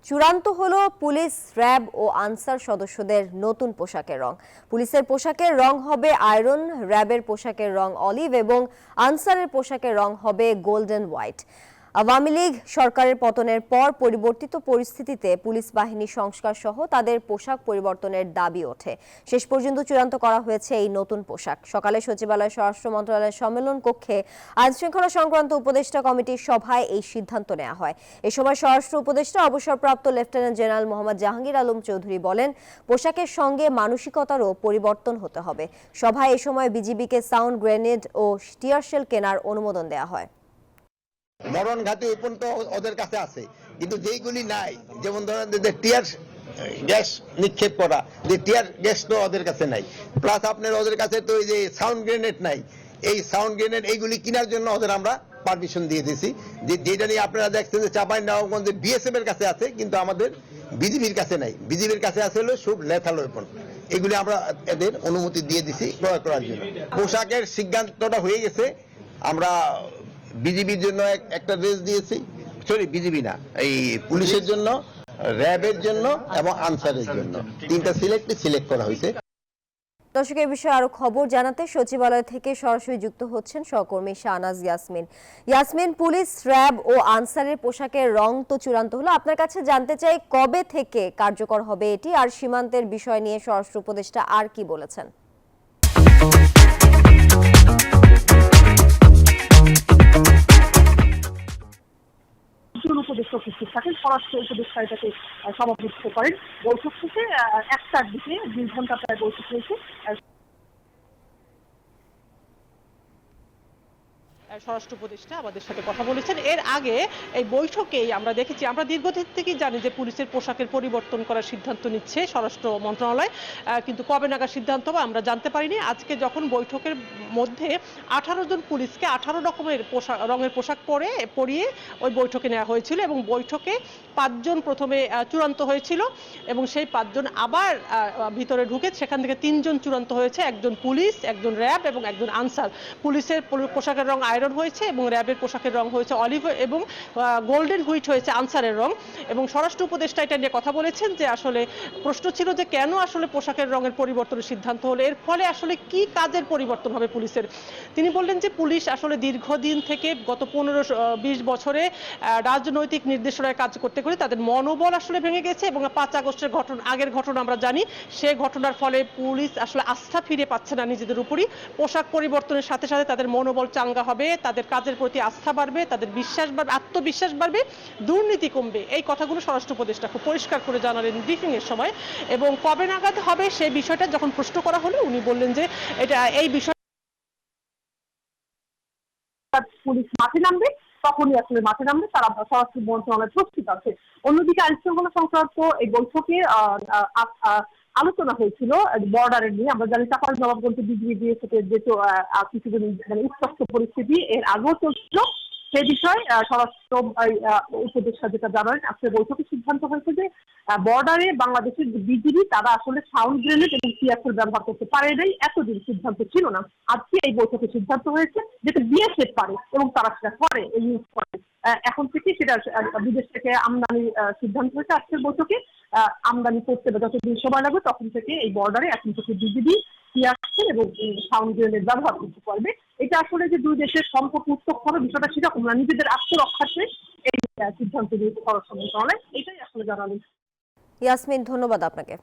চূড়ান্ত হলো police, RAB ও answer সদস্যদের নতুন পোশাকের রং। পুলিশের পোশাকের রং হবে আয়রন, র্যাবের পোশাকের রং অলিভ এবং আনসারের পোশাকের রং হবে গোল্ডেন হোয়াইট। আওয়ামী লীগ সরকারের পতনের পর পরিবর্তিত পরিস্থিতিতে পুলিশ বাহিনী সংস্কার সহ তাদের পোশাক পরিবর্তনের দাবি ওঠে। শেষ পর্যন্ত চূড়ান্ত করা হয়েছে এই নতুন পোশাক। সকালে সচিবালয় স্বরাষ্ট্র মন্ত্রণালয়ের সম্মেলন কক্ষে আইন শৃঙ্খলা সংক্রান্ত উপদেষ্টা কমিটির সভায় এই সিদ্ধান্ত নেওয়া হয়। এ সময় স্বরাষ্ট্র উপদেষ্টা অবসরপ্রাপ্ত লেফটেন্যান্ট জেনারেল মোহাম্মদ জাহাঙ্গীর আলম চৌধুরী বলেন, পোশাকের সঙ্গে মানসিকতারও পরিবর্তন হতে হবে। সভায় এ সময় বিজিবিকে সাউন্ড গ্রেনেড ও টিয়ারশেল কেনার অনুমোদন দেওয়া হয়। মরণ ঘাতী ওপেন তো ওদের কাছে আছে, কিন্তু যেইগুলি নাই, যেমন ধরেন যে টিয়ার গ্যাস নিক্ষেপ করা, যে টিয়ার গ্যাস তো ওদের কাছে নাই, প্লাস আপনার ওদের কাছে তো এই যে সাউন্ড গ্রেনেড নাই। এই সাউন্ড গ্রেনেড এইগুলি কেনার জন্য ওদের আমরা পারমিশন দিয়ে দিয়েছি, যেটা নিয়ে আপনারা দেখছেন যে চাঁপাইনবাবগঞ্জে বিএসএফ এর কাছে আছে, কিন্তু আমাদের বিজিবির কাছে নাই। বিজিবির কাছে আছে হলো সব লেথাল ওয়েপন। এগুলি আমরা এদের অনুমতি দিয়ে দিছি ক্রয় করার জন্য। পোশাকের সিদ্ধান্তটা হয়ে গেছে। আমরা বিজিবির জন্য একটা ড্রেস দিয়েছি, সরি বিজিবি না, এই পুলিশের জন্য, র্যাবের জন্য এবং আনসারের জন্য তিনটা সিলেক্ট করা হয়েছে। দর্শক, এই বিষয়ে আরো খবর জানাতে সচিবালয় থেকে সরাসরি যুক্ত হচ্ছেন সহকর্মী শাহনাজ ইয়াসমিন। ইয়াসমিন, পুলিশ, র্যাব ও আনসারের পোশাকের রং তো চূড়ান্ত হলো, আপনার কাছে জানতে চাই কবে থেকে কার্যকর হবে এটি, আর সীমান্তের বিষয় নিয়ে স্বরাষ্ট্র উপদেষ্টা আর কি বলেছেন? উপদেষ্টা উপস্থিত থাকেন, স্বরাষ্ট্র উপদেষ্টা এটাকে সভাপতিত্ব করেন। বৈঠক থেকে 1টার দিকে 2 ঘন্টা প্রায় বৈঠক হয়েছে। স্বরাষ্ট্র উপদেষ্টা আমাদের সাথে কথা বলেছেন। এর আগে এই বৈঠকেই আমরা দেখেছি, আমরা দীর্ঘদিন থেকেই জানি যে পুলিশের পোশাকের পরিবর্তন করার সিদ্ধান্ত নিচ্ছে স্বরাষ্ট্র মন্ত্রণালয়, কিন্তু কবে নাগাদ সিদ্ধান্ত হবে আমরা জানতে পারিনি। আজকে যখন বৈঠকের মধ্যে 18 জন পুলিশকে 18 রকমের রঙের পোশাক পরিয়ে ওই বৈঠকে নেওয়া হয়েছিল এবং বৈঠকে 5 জন প্রথমে চূড়ান্ত হয়েছিল এবং সেই 5 জন আবার ভিতরে ঢুকে সেখান থেকে 3 জন চূড়ান্ত হয়েছে, একজন পুলিশ, একজন র্যাব এবং একজন আনসার। পুলিশের পোশাকের রং আয়রন হয়েছে এবং র্যাবের পোশাকের রং হয়েছে অলিভ এবং গোল্ডেন হুইট হয়েছে আনসারের রং। এবং স্বরাষ্ট্র উপদেষ্টা এটা নিয়ে কথা বলেছেন যে আসলে প্রশ্ন ছিল যে কেন আসলে পোশাকের রঙের পরিবর্তনের সিদ্ধান্ত হলো, এর ফলে আসলে কি কাজের পরিবর্তন হবে পুলিশের। তিনি বললেন যে পুলিশ আসলে দীর্ঘদিন থেকে গত 15-20 বছরে রাজনৈতিক নির্দেশনায় কাজ করতে করে তাদের মনোবল আসলে ভেঙে গেছে এবং 5 আগস্টের আগের ঘটনা আমরা জানি, সে ঘটনার ফলে পুলিশ আসলে আস্থা ফিরে পাচ্ছে না নিজেদের উপরই। পোশাক পরিবর্তনের সাথে সাথে তাদের মনোবল চাঙ্গা হবে, তাদের কাজের প্রতি আস্থা বাড়বে, তাদের বিশ্বাস বাড়বে, আত্মবিশ্বাস বাড়বে, দুর্নীতি কমবে। এই কথাগুলো স্বরাষ্ট্র উপদেষ্টা খুব পরিষ্কার করে জানালেন ব্রিফিং এর সময়। এবং কবে নাগাদ হবে সেই বিষয়টা যখন প্রশ্ন করা হলো উনি বললেন যে এই বিষয় পুলিশ মাঠে নামবে, তখনই আসলে মাঠে নামবে, তারা স্বরাষ্ট্র মন্ত্রণালয় প্রস্তুত আছে। অন্যদিকে আইন শৃঙ্খলা সংক্রান্ত এই বৈঠকে আলোচনা হয়েছিল বর্ডারের নিয়ে। আমরা জানি চাঁপাইনবাবগঞ্জে বিজিবি দিয়ে কিছুদিন উত্তপ্ত পরিস্থিতি এর আগেও চলছিল। সে বিষয়ে স্বরাষ্ট্র উপদেষ্টা যেটা জানালেন, আজকে বৈঠকে সিদ্ধান্ত হয়েছে যে বর্ডারে বাংলাদেশের বিজিবি তারা আসলে সাউন্ড গ্রেনেড এবং টিয়ারশেল ব্যবহার করতে পারে নাই, এতদিন সিদ্ধান্ত ছিল না। আজকে এই বৈঠকে সিদ্ধান্ত হয়েছে যেটা বিএসএফ পারে এবং তারা সেটা করে, ইউজ করে। এখন থেকে সেটা বিদেশ থেকে আমদানি সিদ্ধান্ত হয়েছে আজকের বৈঠকে। আমদানি করতে যতদিন সময় লাগবে তখন থেকে এই বর্ডারে এখন থেকে বিজিবি টিয়ারশেল এবং সাউন্ড গ্রেনেড ব্যবহার করতে পারবে। এটা আসলে যে দুই দেশের সম্পর্ক উত্তপ্ত হবে বিষয়টা সেরকম না, নিজেদের আত্মরক্ষার্থে এই সিদ্ধান্ত নিয়েছে স্বরাষ্ট্র মন্ত্রণালয়, এটাই আসলে জানালেন। ইয়াসমিন, ধন্যবাদ আপনাকে।